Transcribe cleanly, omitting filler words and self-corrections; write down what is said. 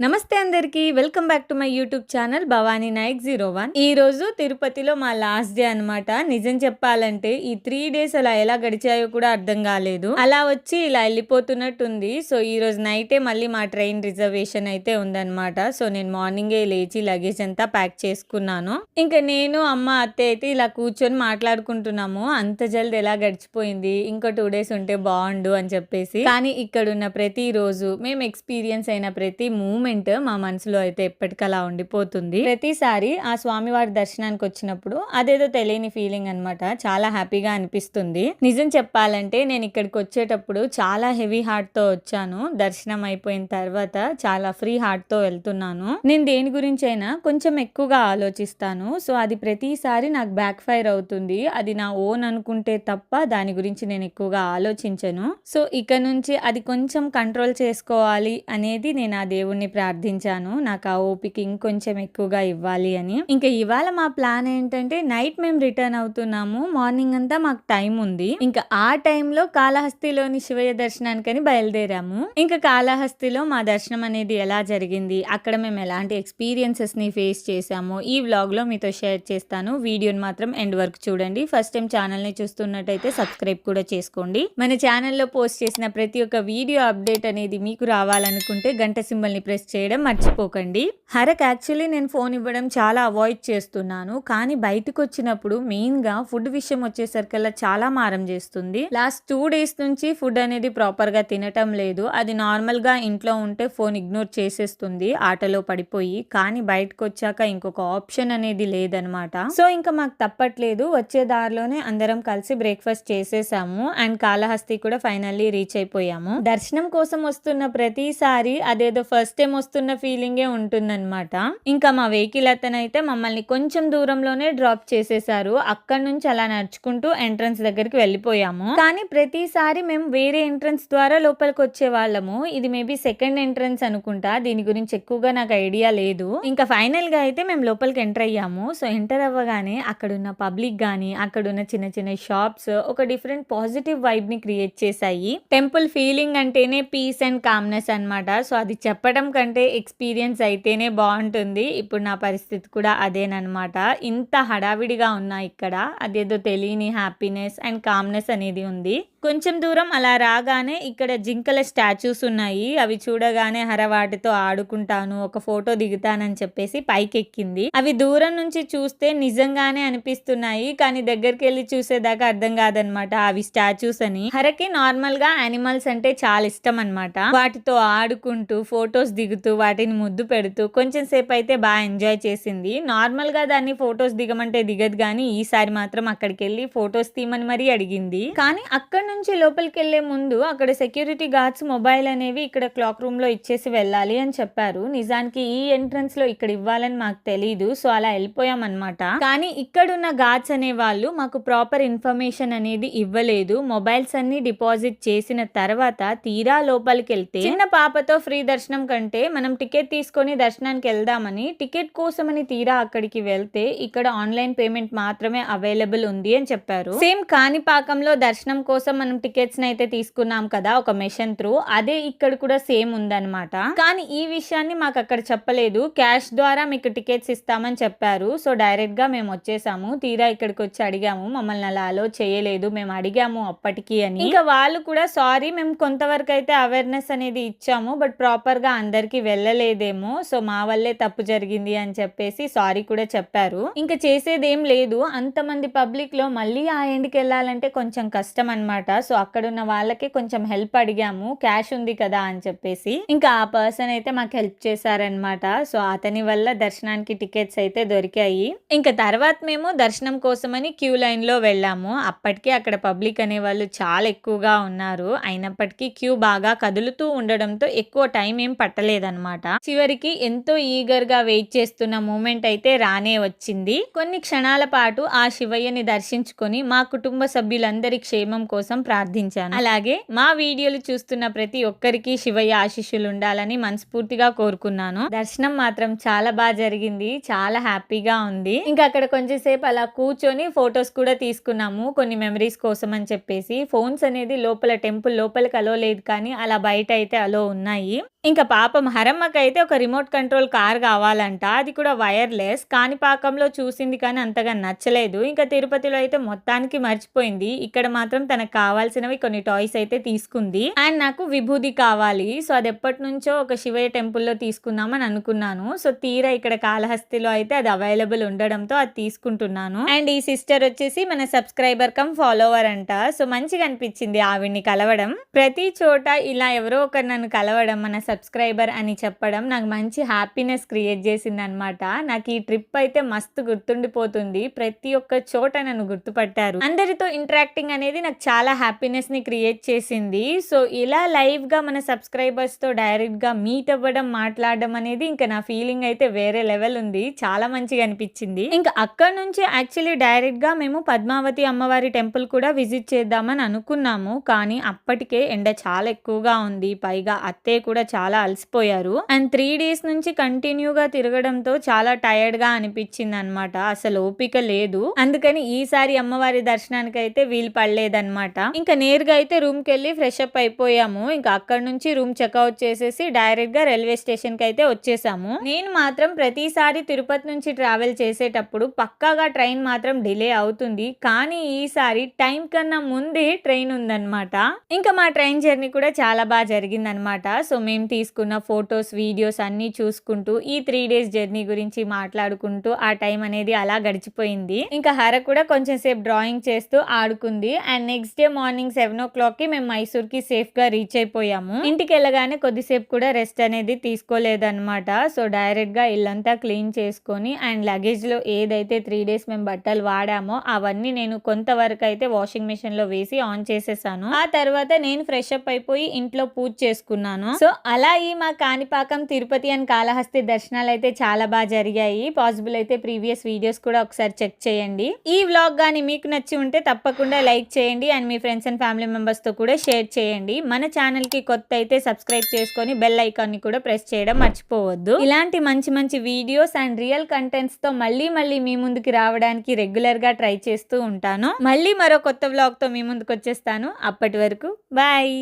నమస్తే అందరికి welcome back to my YouTube channel Bhavani Nayak 01. ఈ రోజు తిరుపతిలో మా లాస్ట్ డే అనమాట. నిజం చెప్పాలంటే ఈ 3 days అలా ఎలా గడిచాయో కూడా అర్థం కాలేదు. అలా వచ్చి ఇలా వెళ్ళిపోతున్నట్టుంది. సో ఈ రోజు నైటే మళ్ళీ మా ట్రైన్ రిజర్వేషన్ అయితే ఉందన్నమాట. సో నేను మార్నింగే లేచి లగేజ్ అంతా ప్యాక్ చేసుకున్నాను. ఇంకా నేను అమ్మ అత్తయ్య అయితే ఇలా కూర్చొని మాట్లాడుకుంటున్నాము. అంత జల్ది ఎలా గడిచిపోయింది, ఇంకో 2 days ఉంటే బాగుండు అని చెప్పేసి. కానీ ఇక్కడున్న ప్రతి రోజు మేము ఎక్స్పీరియన్స్ అయిన ప్రతి మూమెంట్ మా మనసులో అయితే ఎప్పటికలా ఉండిపోతుంది. ప్రతిసారి ఆ స్వామివారి దర్శనానికి వచ్చినప్పుడు అదేదో తెలియని ఫీలింగ్ అనమాట. చాలా హ్యాపీగా అనిపిస్తుంది. నిజం చెప్పాలంటే నేను ఇక్కడికి వచ్చేటప్పుడు చాలా హెవీ హార్ట్ తో వచ్చాను. దర్శనం అయిపోయిన తర్వాత చాలా ఫ్రీ హార్ట్ తో వెళ్తున్నాను. నేను దేని గురించి అయినా కొంచెం ఎక్కువగా ఆలోచిస్తాను. సో అది ప్రతిసారి నాకు బ్యాక్ ఫైర్ అవుతుంది. అది నా ఓన్ అనుకుంటే తప్ప దాని గురించి నేను ఎక్కువగా ఆలోచించను. సో ఇక నుంచి అది కొంచెం కంట్రోల్ చేసుకోవాలి అనేది నేను ఆ దేవుణ్ణి ప్రార్థించాను. నాకు ఆ ఓపిక ఇంకొంచెం ఎక్కువగా ఇవ్వాలి అని. ఇంకా ఇవాళ మా ప్లాన్ ఏంటంటే నైట్ మేము రిటర్న్ అవుతున్నాము. మార్నింగ్ అంతా మాకు టైం ఉంది. ఇంకా ఆ టైంలో కాళహస్తిలోని శివయ్య దర్శనానికని బయలుదేరాము. ఇంకా కాళహస్తిలో మా దర్శనం అనేది ఎలా జరిగింది, అక్కడ మేము ఎలాంటి ఎక్స్పీరియన్సెస్ ని ఫేస్ చేసాము ఈ వ్లాగ్ లో మీతో షేర్ చేస్తాను. వీడియోని మాత్రం ఎండ్ వరకు చూడండి. ఫస్ట్ టైం ఛానల్ ని చూస్తున్నట్టయితే సబ్స్క్రైబ్ కూడా చేసుకోండి. మన ఛానల్లో పోస్ట్ చేసిన ప్రతి ఒక్క వీడియో అప్డేట్ అనేది మీకు రావాలనుకుంటే గంట సింబల్ ని ప్రెస్ చేయడం మర్చిపోకండి. హరక్ యాక్చువల్లీ నేను ఫోన్ ఇవ్వడం చాలా అవాయిడ్ చేస్తున్నాను. కానీ బయటకు వచ్చినప్పుడు మెయిన్ గా ఫుడ్ విషయం వచ్చేసరికల్లా చాలా మారం చేస్తుంది. లాస్ట్ 2 days నుంచి ఫుడ్ అనేది ప్రాపర్ గా తినటం లేదు. అది నార్మల్ గా ఇంట్లో ఉంటే ఫోన్ ఇగ్నోర్ చేసేస్తుంది ఆటలో పడిపోయి. కానీ బయటకు వచ్చాక ఇంకొక ఆప్షన్ అనేది లేదనమాట. సో ఇంకా మాకు తప్పట్లేదు. వచ్చే దారిలోనే అందరం కలిసి బ్రేక్ఫాస్ట్ చేసేసాము. అండ్ కాళహస్తి కూడా ఫైనల్లీ రీచ్ అయిపోయాము. దర్శనం కోసం వస్తున్న ప్రతిసారి అదేదో ఫస్ట్ టైం వస్తున్న ఫీలింగే ఉంటుందన్నమాట. ఇంకా మా వెహికల్ అతను అయితే మమ్మల్ని కొంచెం దూరంలోనే డ్రాప్ చేసేసారు. అక్కడ నుంచి అలా నడుచుకుంటూ ఎంట్రన్స్ దగ్గరికి వెళ్ళిపోయాము. కానీ ప్రతిసారి మేము వేరే ఎంట్రన్స్ ద్వారా లోపలికి వచ్చే వాళ్ళము. ఇది మేబీ సెకండ్ ఎంట్రన్స్ అనుకుంటా. దీని గురించి ఎక్కువగా నాకు ఐడియా లేదు. ఇంకా ఫైనల్ గా అయితే మేము లోపలికి ఎంటర్ అయ్యాము. సో ఎంటర్ అవ్వగానే అక్కడున్న పబ్లిక్ గానీ అక్కడున్న చిన్న చిన్న షాప్స్ ఒక డిఫరెంట్ పాజిటివ్ వైబ్ ని క్రియేట్ చేశాయి. టెంపుల్ ఫీలింగ్ అంటేనే పీస్ అండ్ కామ్నెస్ అన్నమాట. సో అది చెప్పడం కంటే ఎక్స్పీరియన్స్ అయితేనే బాగుంటుంది. ఇప్పుడు నా పరిస్థితి కూడా అదేనమాట. ఇంత హడావిడిగా ఉన్నా ఇక్కడ అదేదో తెలియని హ్యాపీనెస్ అండ్ కామ్నెస్ అనేది ఉంది. కొంచెం దూరం అలా రాగానే ఇక్కడ జింకల స్టాచ్యూస్ ఉన్నాయి. అవి చూడగానే వాటితో ఆడుకుంటాను, ఒక ఫోటో దిగుతానని చెప్పేసి పైకి ఎక్కింది. అవి దూరం నుంచి చూస్తే నిజంగానే అనిపిస్తున్నాయి. కానీ దగ్గరికి వెళ్ళి చూసేదాకా అర్థం కాదనమాట అవి స్టాచ్యూస్ అని. హరకి నార్మల్ గా యానిమల్స్ అంటే చాలా ఇష్టం అనమాట. వాటితో ఆడుకుంటూ ఫొటోస్ దిగుతూ వాటిని ముద్దు పెడుతూ కొంచెం సేపు అయితే బాగా ఎంజాయ్ చేసింది. నార్మల్ గా దాన్ని ఫొటోస్ దిగమంటే దిగదు, కానీ ఈసారి మాత్రం అక్కడికి వెళ్ళి ఫొటోస్ తీయమని మరీ అడిగింది. కానీ అక్కడ నుంచి లోపలికి వెళ్లే ముందు అక్కడ సెక్యూరిటీ గార్డ్స్ మొబైల్ అనేవి ఇక్కడ క్లాక్ రూమ్ లో ఇచ్చేసి వెళ్ళాలి అని చెప్పారు. నిజానికి ఈ ఎంట్రన్స్ లో ఇక్కడ ఇవ్వాలని మాకు తెలీదు. సో అలా వెళ్ళిపోయాం అనమాట. కానీ ఇక్కడున్న గార్డ్స్ అనే వాళ్ళు మాకు ప్రాపర్ ఇన్ఫర్మేషన్ అనేది ఇవ్వలేదు. మొబైల్స్ అన్ని డిపాజిట్ చేసిన తర్వాత తీరా లోపలికి వెళ్తే చిన్న పాపతో ఫ్రీ దర్శనం కంటే మనం టికెట్ తీసుకొని దర్శనానికి వెళ్దామని టికెట్ కోసమని తీరా అక్కడికి వెళ్తే ఇక్కడ ఆన్లైన్ పేమెంట్ మాత్రమే అవైలబుల్ ఉంది అని చెప్పారు. సేమ్ కాణిపాకంలో దర్శనం కోసం మనం టికెట్స్ అయితే తీసుకున్నాం కదా ఒక మెషిన్ త్రూ, అదే ఇక్కడ కూడా సేమ్ ఉందన్నమాట. కానీ ఈ విషయాన్ని మాకు అక్కడ చెప్పలేదు. క్యాష్ ద్వారా మీకు టికెట్స్ ఇస్తామని చెప్పారు. సో డైరెక్ట్ గా మేము వచ్చేసాము. తీరా ఇక్కడికి వచ్చి అడిగాము, మమ్మల్ని అలా అలో చేయలేదు, మేము అడిగాము అప్పటికి అని. ఇంకా వాళ్ళు కూడా సారీ మేము కొంతవరకు అయితే అవేర్నెస్ అనేది ఇచ్చాము, బట్ ప్రాపర్ గా అందరికి వెళ్ళలేదేమో, సో మా వల్లే తప్పు జరిగింది అని చెప్పేసి సారీ కూడా చెప్పారు. ఇంకా చేసేదేం లేదు. అంతమంది పబ్లిక్ లో మళ్ళీ ఆ ఎండ్కి వెళ్ళాలంటే కొంచెం కష్టం అన్నమాట. సో అక్కడున్న వాళ్ళకి కొంచెం హెల్ప్ అడిగాము, క్యాష్ ఉంది కదా అని చెప్పేసి. ఇంకా ఆ పర్సన్ అయితే మాకు హెల్ప్ చేశారనమాట. సో అతని వల్ల దర్శనానికి టికెట్స్ అయితే దొరికాయి. ఇంకా తర్వాత మేము దర్శనం కోసమని క్యూ లైన్ లో వెళ్ళాము. అప్పటికే అక్కడ పబ్లిక్ అనే వాళ్ళు చాలా ఎక్కువగా ఉన్నారు. అయినప్పటికీ క్యూ బాగా కదులుతూ ఉండడంతో ఎక్కువ టైం ఏం పట్టలేదన్నమాట. చివరికి ఎంతో ఈగర్ గా వెయిట్ చేస్తున్న మూమెంట్ అయితే రానే వచ్చింది. కొన్ని క్షణాల పాటు ఆ శివయ్యని దర్శించుకొని మా కుటుంబ సభ్యులందరి క్షేమం కోసం ప్రార్థించాను. అలాగే మా వీడియోలు చూస్తున్న ప్రతి ఒక్కరికి శివయ్య ఆశీస్సులు ఉండాలని మనస్ఫూర్తిగా కోరుకున్నాను. దర్శనం మాత్రం చాలా బాగా జరిగింది. చాలా హ్యాపీగా ఉంది. ఇంకా అక్కడ కొంచెం సేపు అలా కూర్చొని ఫొటోస్ కూడా తీసుకున్నాము కొన్ని మెమరీస్ కోసం అని చెప్పేసి. ఫోన్స్ అనేది లోపల టెంపుల్ లోపలికి అలో లేదు, కానీ అలా బయట అయితే అలో ఉన్నాయి. ఇంకా పాప హరమ్మకైతే ఒక రిమోట్ కంట్రోల్ కార్ కావాలంట. అది కూడా వైర్‌లెస్. కాణిపాకంలో చూసింది కానీ అంతగా నచ్చలేదు. ఇంకా తిరుపతిలో అయితే మొత్తానికి మర్చిపోయింది. ఇక్కడ మాత్రం తనకు కావాల్సినవి కొన్ని టాయ్స్ అయితే తీసుకుంది. అండ్ నాకు విభూది కావాలి. సో అది ఎప్పటినుంచో ఒక శివయ్య టెంపుల్‌లో తీసుకుందామని అనుకున్నాను. సో తీరా ఇక్కడ కాళహస్తిలో అయితే అది అవైలబుల్ ఉండడంతో అది తీసుకుంటున్నాను. అండ్ ఈ సిస్టర్ వచ్చేసి మన సబ్స్క్రైబర్ కమ్ ఫాలోవర్ అంట. సో మంచిగా అనిపించింది ఆవిడ్ని కలవడం. ప్రతి చోట ఇలా ఎవరో ఒకరు నన్ను కలవడం, మన సబ్స్క్రైబర్ అని చెప్పడం నాకు మంచి హ్యాపీనెస్ క్రియేట్ చేసిందనమాట. నాకు ఈ ట్రిప్ అయితే మస్తు గుర్తుండిపోతుంది. ప్రతి ఒక్క చోట నన్ను గుర్తుపట్టారు. అందరితో ఇంటరాక్టింగ్ అనేది నాకు చాలా హ్యాపీనెస్ ని క్రియేట్ చేసింది. సో ఇలా లైవ్ గా మన సబ్స్క్రైబర్స్ తో డైరెక్ట్ గా మీట్ అవ్వడం, మాట్లాడడం అనేది ఇంకా నా ఫీలింగ్ అయితే వేరే లెవెల్ ఉంది. చాలా మంచిగా అనిపించింది. ఇంకా అక్కడ నుంచి యాక్చువల్లీ డైరెక్ట్ గా మేము పద్మావతి అమ్మవారి టెంపుల్ కూడా విజిట్ చేద్దామని అనుకున్నాము. కానీ అప్పటికే ఎండ చాలా ఎక్కువగా ఉంది. పైగా అత్తయ్య కూడా చాలా అలసిపోయారు. అండ్ 3 days నుంచి కంటిన్యూగా తిరగడంతో చాలా టైర్డ్ గా అనిపించింది అనమాట. అసలు ఓపిక లేదు. అందుకని ఈసారి అమ్మవారి దర్శనానికి అయితే వీలు పడలేదన్నమాట. ఇంకా నేరుగా అయితే రూమ్ కి వెళ్ళి ఫ్రెష్ అప్ అయిపోయాము. ఇంకా అక్కడ నుంచి రూమ్ చెక్అవుట్ చేసేసి డైరెక్ట్ గా రైల్వే స్టేషన్ కి అయితే వచ్చేసాము. నేను మాత్రం ప్రతిసారి తిరుపతి నుంచి ట్రావెల్ చేసేటప్పుడు పక్కాగా ట్రైన్ మాత్రం డిలే అవుతుంది. కానీ ఈసారి టైం కన్నా ముందే ట్రైన్ ఉందన్నమాట. ఇంకా మా ట్రైన్ జర్నీ కూడా చాలా బాగా జరిగిందనమాట. సో మేము తీసుకున్న ఫొటోస్, వీడియోస్ అన్నీ చూసుకుంటూ ఈ 3 days జర్నీ గురించి మాట్లాడుకుంటూ ఆ టైం అనేది అలా గడిచిపోయింది. ఇంకా హర కూడా కొంచెం సేపు డ్రాయింగ్ చేస్తూ ఆడుకుంది. And next day morning 7 o'clock కి మేము మైసూర్ కి సేఫ్ గా రీచ్ అయిపోయాము. ఇంటికి వెళ్ళగానే కొద్దిసేపు కూడా రెస్ట్ అనేది తీసుకోలేదన్నమాట. సో డైరెక్ట్ గా ఇల్లంతా క్లీన్ చేసుకొని అండ్ లగేజ్ లో ఏదైతే 3 days మేము బట్టలు వాడామో అవన్నీ నేను కొంతవరకు అయితే వాషింగ్ మెషిన్ లో వేసి ఆన్ చేసేసాను. ఆ తర్వాత నేను ఫ్రెష్ అప్ అయిపోయి ఇంట్లో పూజ చేసుకున్నాను. సో అలా ఈ మా కాణిపాకం, తిరుపతి అండ్ కాళహస్తి దర్శనాలు అయితే చాలా బాగా జరిగాయి. పాసిబుల్ అయితే ప్రీవియస్ వీడియోస్ కూడా ఒకసారి చెక్ చేయండి. ఈ వ్లాగ్ గానీ మీకు నచ్చి ఉంటే తప్పకుండా లైక్ చేయండి and me friends and family members తో కూడా షేర్ చేయండి. మన ఛానల్ కి కొత్త అయితే సబ్స్క్రైబ్ చేసుకొని బెల్ ఐకాన్ ని కూడా ప్రెస్ చేయడం మర్చిపోవద్దు. ఇలాంటి మంచి మంచి వీడియోస్ అండ్ రియల్ కంటెంట్స్ తో మళ్ళీ మీ ముందుకి రావడానికి రెగ్యులర్ గా ట్రై చేస్తూ ఉంటాను. మళ్ళీ మరో కొత్త వ్లాగ్ తో మీ ముందుకు వచ్చేస్తాను. అప్పటి వరకు బాయ్.